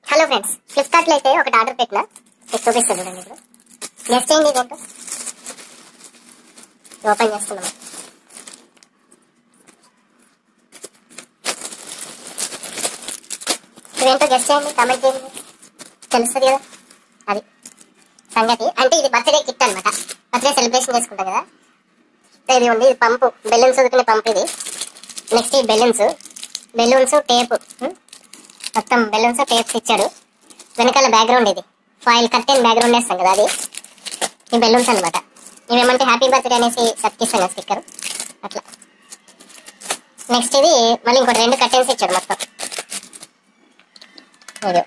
Hello friends, ఫ్లిప్కార్ట్లో అయితే ఒకటి ఆర్డర్ పెట్టినా మీకు చూపిస్తాను చూడండి. ఇప్పుడు గెస్ట్ చేయండి ఇదేంటో. ఓపెన్ చేస్తున్నాం. ఇదేంటో గెస్ట్ చేయండి, కామెంట్ చేయండి, తెలుస్తుంది కదా అది సంగతి. అంటే ఇది బర్త్డే కిట్ అనమాట. బర్త్డే సెలబ్రేషన్ చేసుకుంటాం కదా. ఇది ఉంది, ఇది పంపు, బెలూన్స్ వదుకునే పంపు ఇది. నెక్స్ట్ ఈ బెలూన్స్ టేప్, మొత్తం బెలూన్స్ టేప్స్ ఇచ్చాడు. వెనకాల బ్యాక్గ్రౌండ్ ఇది ఫాయిల్ కర్టెన్ బ్యాక్గ్రౌండ్ వేస్తాం కదా, అది ఈ బెలూన్స్ అనమాట. ఇవేమంటే హ్యాపీ బర్త్డే అనేసి సర్కిస్తాం కదా స్టిక్కర్ అట్లా. నెక్స్ట్ ఇది మళ్ళీ ఇంకోటి 2 కర్టెన్స్ ఇచ్చాడు మొత్తం. ఇది